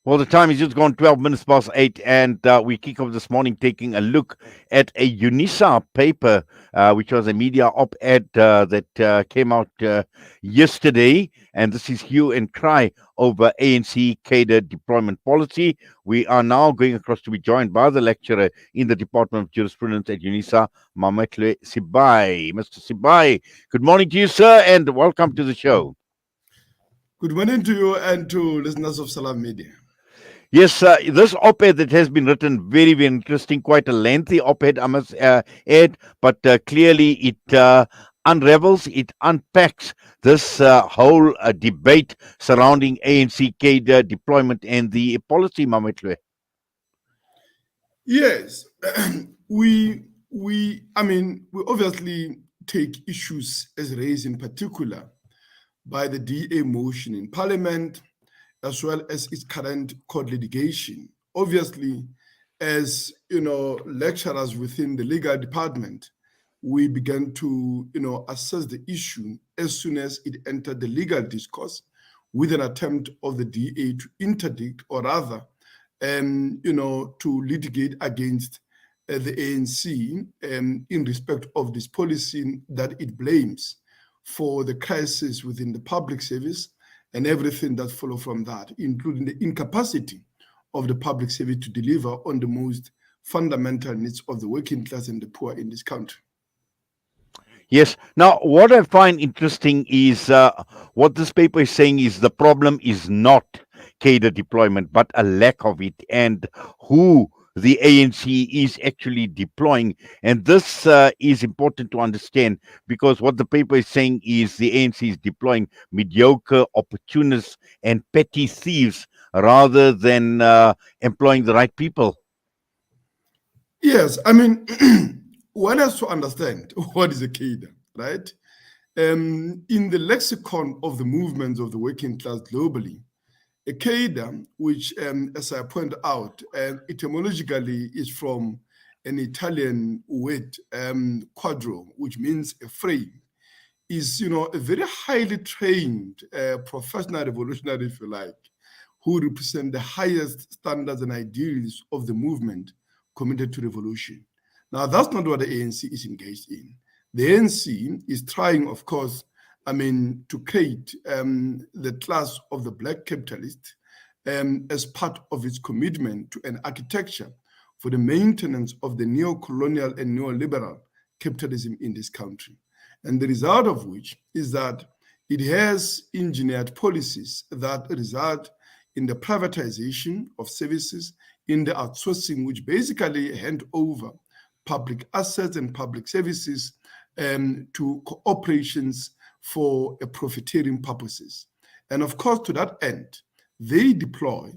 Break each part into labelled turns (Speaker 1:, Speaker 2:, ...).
Speaker 1: Well, the time is just gone 12 minutes past 8, and we kick off this morning taking a look at a UNISA paper, which was a media op ed that came out yesterday. And this is hue and cry over ANC Cadre deployment policy. We are now going across to be joined by the lecturer in the Department of Jurisprudence at UNISA, Mametlwe Sebei. Mr. Sebei, good morning to you, sir, and welcome to the show.
Speaker 2: Good morning to you and to listeners of Salam Media.
Speaker 1: Yes, this op-ed that has been written, very, very interesting, quite a lengthy op-ed, I must add, but clearly it unravels, it unpacks this whole debate surrounding ANC cadre deployment and the policy, Mametlwe.
Speaker 2: Yes, we obviously take issues as raised in particular by the DA motion in Parliament, as well as its current court litigation. Obviously, as lecturers within the legal department, we began to assess the issue as soon as it entered the legal discourse, with an attempt of the DA to interdict, or rather, to litigate against the ANC in respect of this policy that it blames for the crisis within the public service and everything that follow from that, including the incapacity of the public service to deliver on the most fundamental needs of the working class and the poor in this country.
Speaker 1: Yes. Now, what I find interesting is what this paper is saying is the problem is not cadre deployment, but a lack of it, and who the ANC is actually deploying. And this is important to understand, because what the paper is saying is the ANC is deploying mediocre opportunists and petty thieves rather than employing the right people.
Speaker 2: Yes, one has to understand what is a cadre, right? In the lexicon of the movements of the working class globally, a cadre, which, as I point out, etymologically is from an Italian word, quadro, which means a frame, is a very highly trained professional revolutionary, if you like, who represent the highest standards and ideals of the movement committed to revolution. Now, that's not what the ANC is engaged in. The ANC is trying, of course, to create the class of the black capitalist as part of its commitment to an architecture for the maintenance of the neo-colonial and neoliberal capitalism in this country. And the result of which is that it has engineered policies that result in the privatization of services, in the outsourcing, which basically hand over public assets and public services to corporations for profiteering purposes. And of course, to that end, they deploy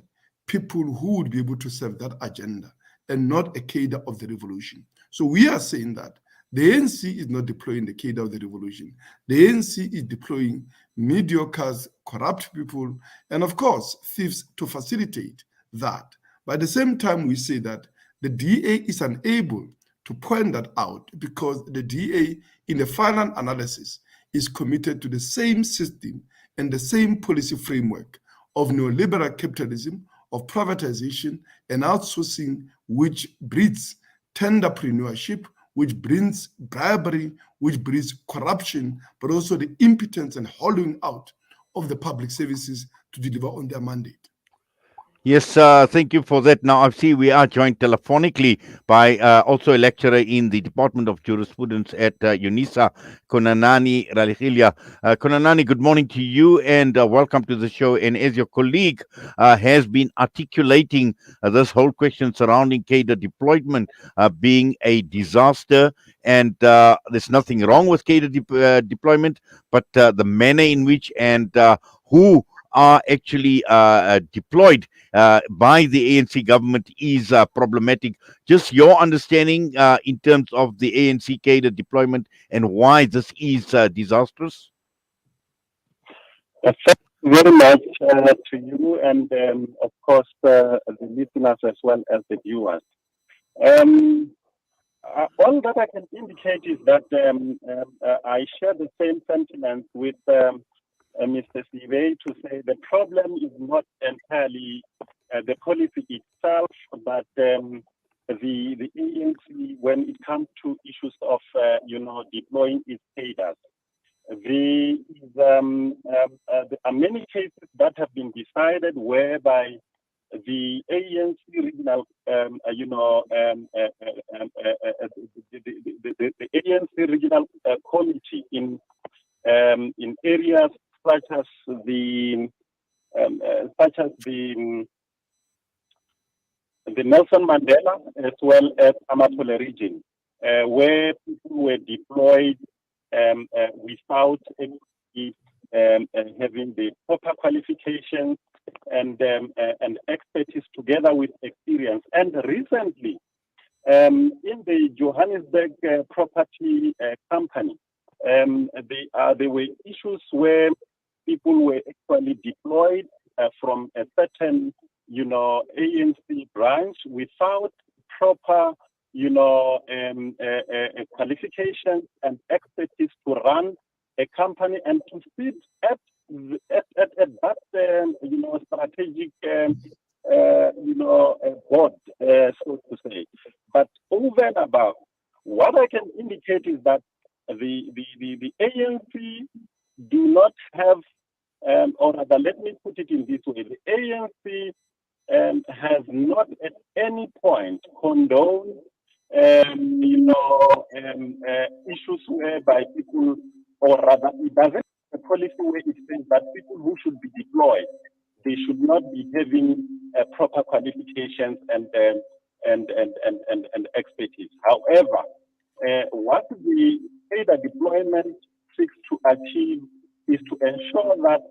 Speaker 2: people who would be able to serve that agenda and not a cadre of the revolution. So we are saying that the ANC is not deploying the cadre of the revolution. The ANC is deploying mediocres, corrupt people, and of course, thieves to facilitate that. But at the same time, we say that the DA is unable to point that out because the DA, in the final analysis, is committed to the same system and the same policy framework of neoliberal capitalism, of privatization and outsourcing, which breeds tenderpreneurship, which brings bribery, which brings corruption, but also the impotence and hollowing out of the public services to deliver on their mandate.
Speaker 1: Yes, thank you for that. Now, I see we are joined telephonically by also a lecturer in the Department of Jurisprudence at UNISA, Konanani Raligilia. Konanani, good morning to you and welcome to the show. And as your colleague has been articulating this whole question surrounding cadre deployment being a disaster, and there's nothing wrong with cadre deployment, but the manner in which and who are actually deployed by the ANC government is problematic. Just your understanding in terms of the ANC cadre deployment and why this is disastrous?
Speaker 3: Thank you very much to you and, of course, the listeners as well as the viewers. All that I can indicate is that I share the same sentiments with Mr. Sebei, to say the problem is not entirely the policy itself, but the ANC, when it comes to issues of deploying its cadres. There are many cases that have been decided whereby the ANC regional, the ANC regional committee in areas such as the Nelson Mandela as well as Mametlwe region, where people were deployed without having the proper qualifications and expertise together with experience. And recently, in the Johannesburg property company, there were issues where people were actually deployed from a certain, ANC branch without proper, qualifications and expertise to run a company and to sit at that, strategic, board, so to say. But over and above, what I can indicate is that the ANC do not have, or rather, let me put it in this way: the ANC has not at any point condoned, issues whereby people, or rather, it doesn't have a policy where it says that people who should be deployed, they should not be having proper qualifications and expertise. However, what the cadre deployment seeks to achieve is to ensure that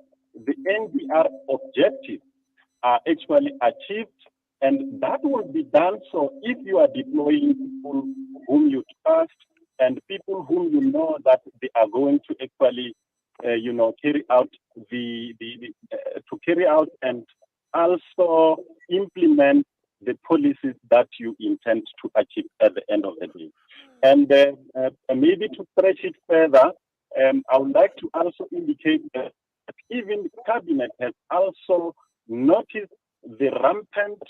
Speaker 3: the NDR objectives are actually achieved, and that will be done so if you are deploying people whom you trust and people whom you know that they are going to actually, carry out and also implement the policies that you intend to achieve at the end of the day. And maybe to stretch it further, I would like to also indicate that even the cabinet has also noticed the rampant,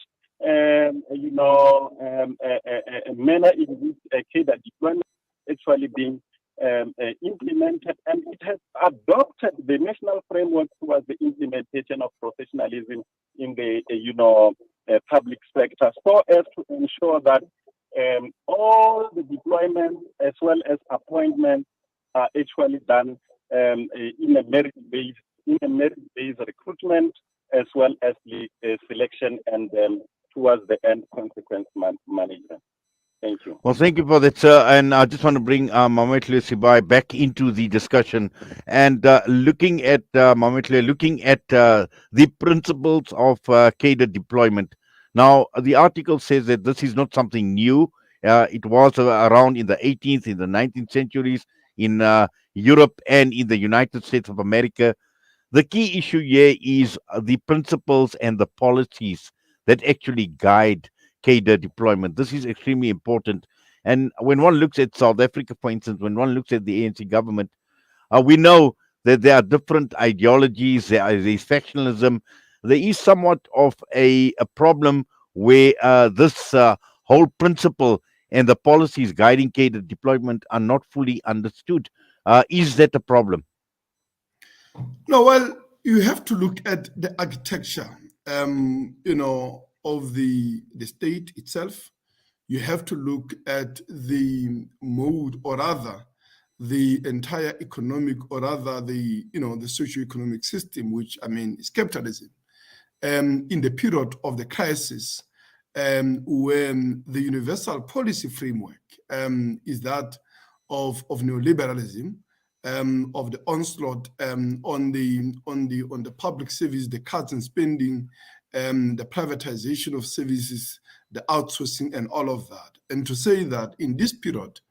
Speaker 3: manner in which cadre deployment actually being implemented, and it has adopted the national framework towards the implementation of professionalism in the public sector, so as to ensure that all the deployments as well as appointments are actually done in a merit-based recruitment as well as the selection and towards the end consequence management. Thank you.
Speaker 1: Well, thank you for that, sir. And I just want to bring Mametlwe Sebei back into the discussion and looking at the principles of cadre deployment. Now, the article says that this is not something new. It was around in the 18th, in the 19th centuries, in Europe and in the United States of America. The key issue here is the principles and the policies that actually guide cadre deployment. This is extremely important. And when one looks at South Africa, for instance, when one looks at the ANC government, we know that there are different ideologies, there is factionalism. There is somewhat of a problem where this whole principle and the policies guiding cadre deployment are not fully understood. Is that a problem?
Speaker 2: No, well, you have to look at the architecture, of the state itself. You have to look at the mode, or rather, the entire economic, or rather, the socio-economic system, which is capitalism. In the period of the crisis, when the universal policy framework is that of neoliberalism, of the onslaught on the public service, the cuts in spending, the privatization of services, the outsourcing, and all of that. And to say that in this period,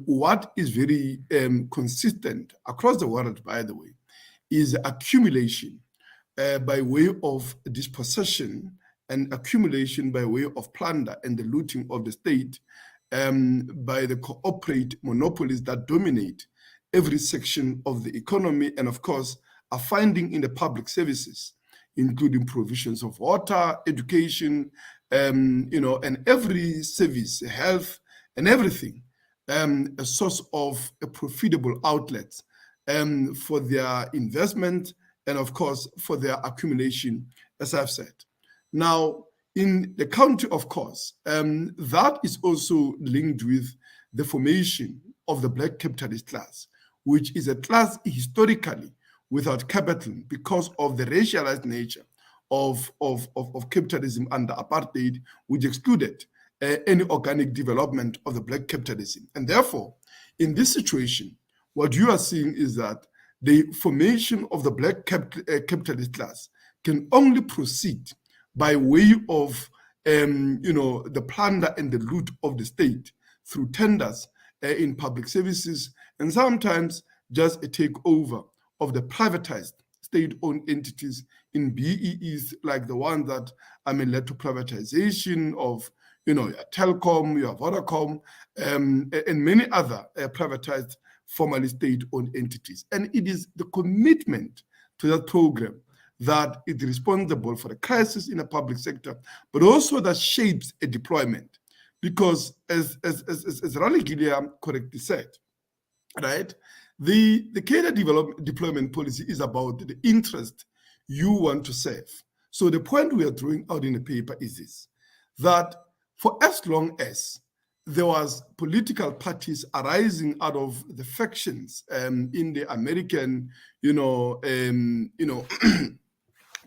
Speaker 2: what is very consistent across the world, by the way, is accumulation by way of dispossession and accumulation by way of plunder and the looting of the state by the corporate monopolies that dominate every section of the economy, and of course are finding in the public services, including provisions of water, education, and every service, health, and everything, a source of a profitable outlet for their investment and, of course, for their accumulation, as I've said. Now, in the country, of course, that is also linked with the formation of the black capitalist class, which is a class historically without capital because of the racialized nature of capitalism under apartheid, which excluded any organic development of the black capitalism. And therefore, in this situation, what you are seeing is that the formation of the black capitalist class can only proceed by way of the plunder and the loot of the state through tenders in public services, and sometimes just a takeover of the privatized state-owned entities in BEEs like the one that led to privatization of your Telkom, your Vodacom, and many other privatized formerly state-owned entities. And it is the commitment to that program that is responsible for the crisis in the public sector, but also that shapes a deployment. Because as Raligilia correctly said, right, the cadre deployment policy is about the interest you want to serve. So the point we are drawing out in the paper is this, that for as long as there was political parties arising out of the factions in the American,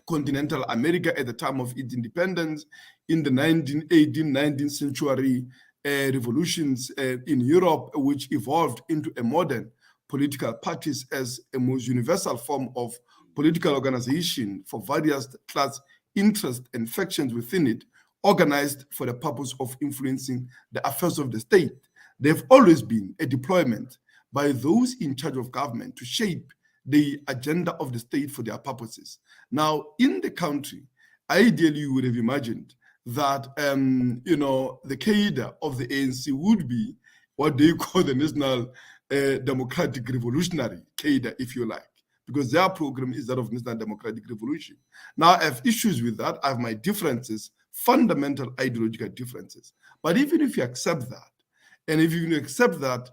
Speaker 2: continental America at the time of its independence, in the 19th century revolutions in Europe, which evolved into a modern political parties as a most universal form of political organization for various class interests and factions within it, organized for the purpose of influencing the affairs of the state. They've always been a deployment by those in charge of government to shape the agenda of the state for their purposes. Now, in the country, ideally, you would have imagined that, the cadre of the ANC would be what they call the National Democratic Revolutionary cadre, if you like, because their program is that of National Democratic Revolution. Now, I have issues with that. I have my differences, fundamental ideological differences. But even if you accept that, and if you accept that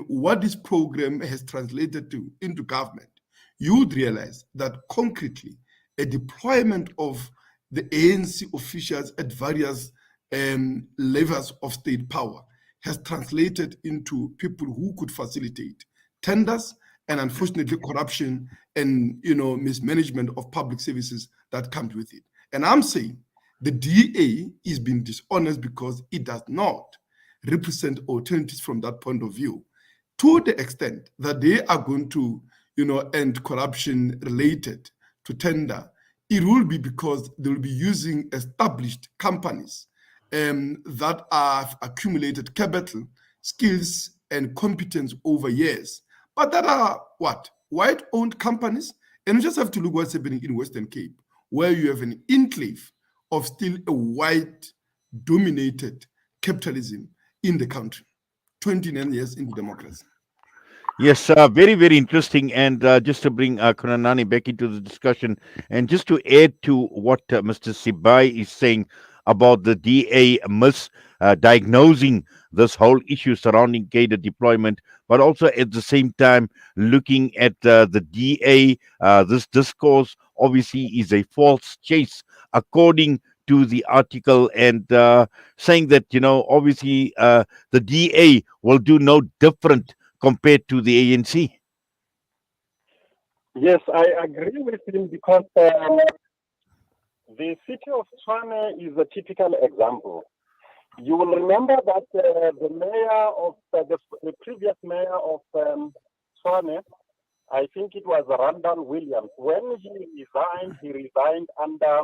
Speaker 2: what this program has translated into government, you would realize that concretely a deployment of the ANC officials at various levels of state power has translated into people who could facilitate tenders and, unfortunately, corruption and mismanagement of public services that comes with it. And I'm saying the DA is being dishonest because it does not represent alternatives from that point of view, to the extent that they are going to end corruption related to tender. It will be because they will be using established companies that have accumulated capital, skills, and competence over years, but that are what? White-owned companies. And you just have to look what's happening in Western Cape, where you have an enclave of still a white-dominated capitalism in the country, 29 years into democracy.
Speaker 1: Yes, very, very interesting. And just to bring Konanani back into the discussion, and just to add to what Mr. Sebei is saying about the DA misdiagnosing this whole issue surrounding cadre deployment, but also at the same time looking at the DA, this discourse obviously is a false chase, according to the article, and saying that, obviously the DA will do no different compared to the ANC.
Speaker 3: Yes, I agree with him because the city of Tshwane is a typical example. You will remember that the mayor of the previous mayor of Tshwane, I think it was Randall Williams, when he resigned under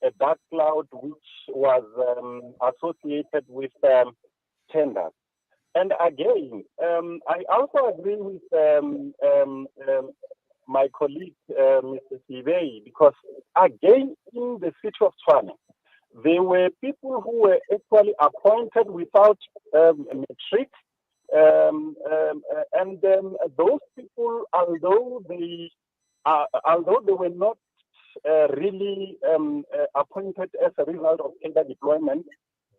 Speaker 3: a dark cloud which was associated with tenders. And again, I also agree with my colleague, Mr. Sebei, because again, in the city of Tshwane, there were people who were actually appointed without matric, and those people, although they although they were not really appointed as a result of cadre deployment,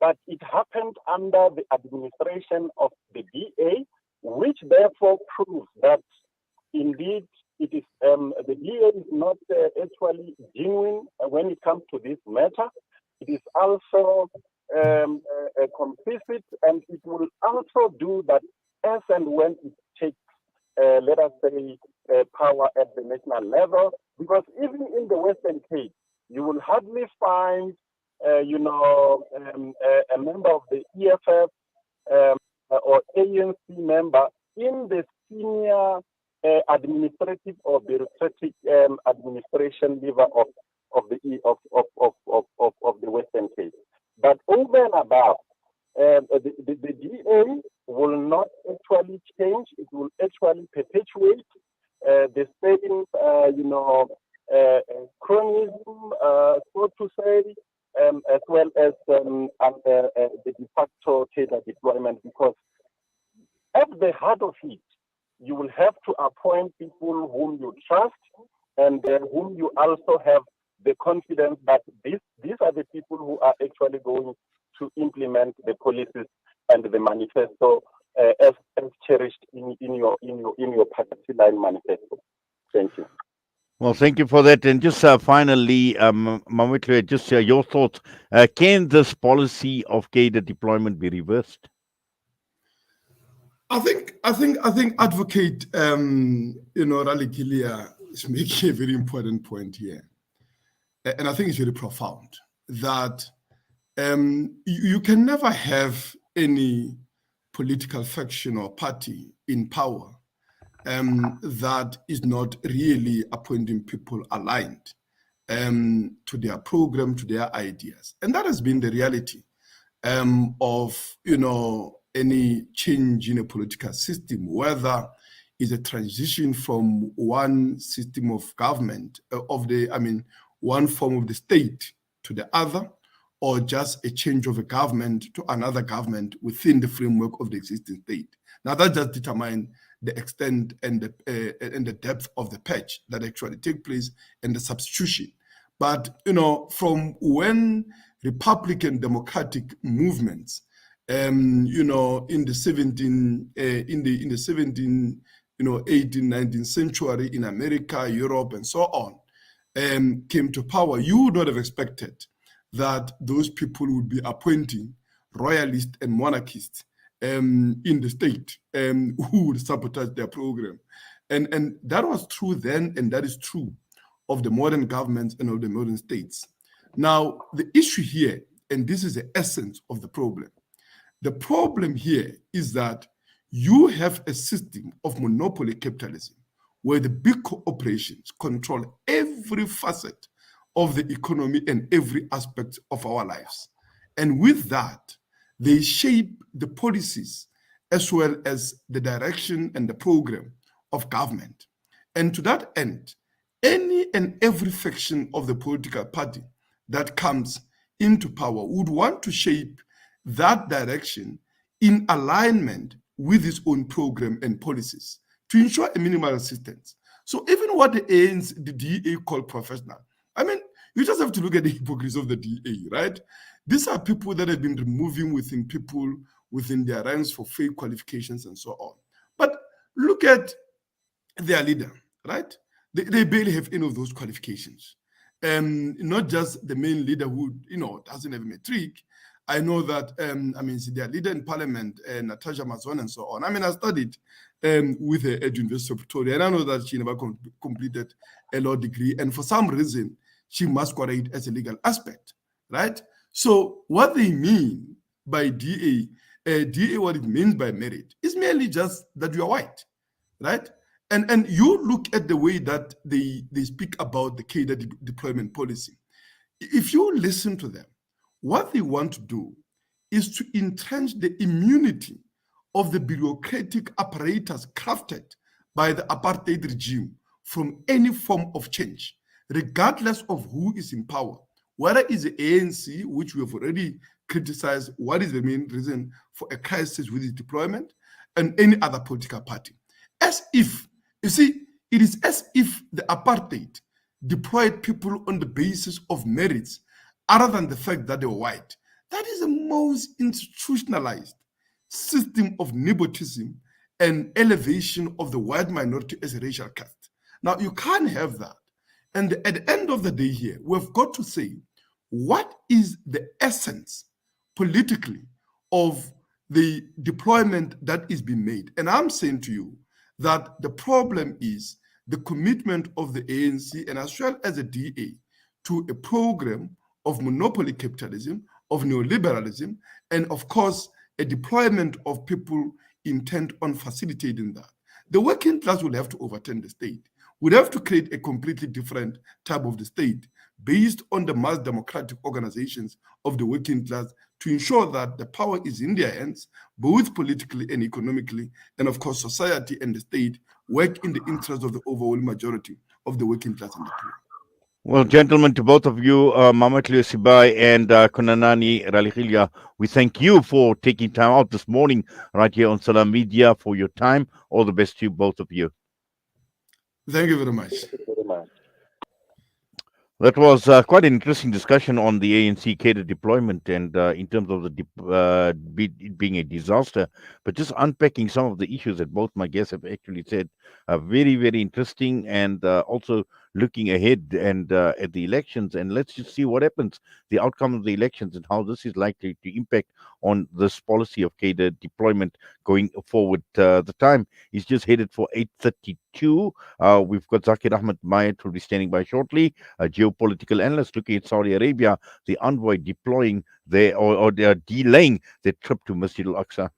Speaker 3: but it happened under the administration of the DA, which therefore proves that indeed it is the DA is not actually genuine when it comes to this matter. It is also complicit, and it will also do that as and when it takes, let us say, power at the national level. Because even in the Western Cape, you will hardly find, a member of the EFF or ANC member in the senior administrative or bureaucratic administration level of the Western Cape. But over and above, the DA will not actually change. It will actually perpetuate the same, chronism, so to say, as well as the de facto cadre deployment. Because at the heart of it, you will have to appoint people whom you trust and whom you also have the confidence that these are the people who are actually going to implement the policies and the manifesto as cherished in your party line manifesto. Thank you.
Speaker 1: Well, thank you for that. And just finally, Mametlwe, just your thoughts. Can this policy of cadre deployment be reversed?
Speaker 2: I think Advocate Raligilia is making a very important point here, and I think it's very profound that you can never have any political faction or party in power that is not really appointing people aligned to their program, to their ideas, and that has been the reality of any change in a political system, whether it's a transition from one system of government, one form of the state to the other, or just a change of a government to another government within the framework of the existing state. Now that just determines the extent and the depth of the patch that actually take place and the substitution. But from when Republican democratic movements in the 17th, 18th, 19th century in America, Europe, and so on, came to power, you would not have expected that those people would be appointing royalists and monarchists in the state who would sabotage their program. And that was true then, and that is true of the modern governments and of the modern states. Now, the issue here, and this is the essence of the problem here is that you have a system of monopoly capitalism where the big corporations control every facet of the economy and every aspect of our lives. And with that, they shape the policies as well as the direction and the program of government. And to that end, any and every faction of the political party that comes into power would want to shape that direction in alignment with its own program and policies to ensure a minimal resistance. So even what the DA call professional, you just have to look at the hypocrisy of the DA, right? These are people that have been removing people within their ranks for fake qualifications and so on. But look at their leader, right? They barely have any of those qualifications. Not just the main leader who, doesn't have a matric. I know that, their leader in parliament, Natasha Mazon and so on. I studied with her at University of Pretoria, and I know that she never completed a law degree, and for some reason, she masquerade as a legal aspect, right? So what they mean by DA, what it means by merit, is merely just that you are white, right? And you look at the way that they speak about the cadre deployment policy. If you listen to them, what they want to do is to entrench the immunity of the bureaucratic apparatus crafted by the apartheid regime from any form of change, regardless of who is in power, whether it's the ANC, which we have already criticized what is the main reason for a crisis with its deployment, and any other political party. As if, you see, It is as if the apartheid deployed people on the basis of merits other than the fact that they were white. That is the most institutionalized system of nepotism and elevation of the white minority as a racial caste. Now, you can't have that. And at the end of the day here, we've got to say, what is the essence politically of the deployment that is being made? And I'm saying to you that the problem is the commitment of the ANC and as well as the DA to a program of monopoly capitalism, of neoliberalism, and of course, a deployment of people intent on facilitating that. The working class will have to overturn the state. We'd have to create a completely different type of the state based on the mass democratic organizations of the working class to ensure that the power is in their hands, both politically and economically, and of course, society and the state work in the interest of the overwhelming majority of the working class and the poor.
Speaker 1: Well, gentlemen, to both of you, Mametlwe, Sebei, and Konanani, Raligilia, we thank you for taking time out this morning right here on Salam Media for your time. All the best to you, both of you.
Speaker 2: Thank you very much.
Speaker 1: That was quite an interesting discussion on the ANC Cadre deployment and in terms of it being a disaster, but just unpacking some of the issues that both my guests have actually said are very, very interesting and also looking ahead and at the elections. And let's just see what happens, the outcome of the elections and how this is likely to impact on this policy of Cadre deployment going forward. The time is just headed for 8:32. We've got Zakir Ahmed Mayat will be standing by shortly, a geopolitical analyst looking at Saudi Arabia, the envoy deploying or they are delaying their trip to Masjid al-Aqsa.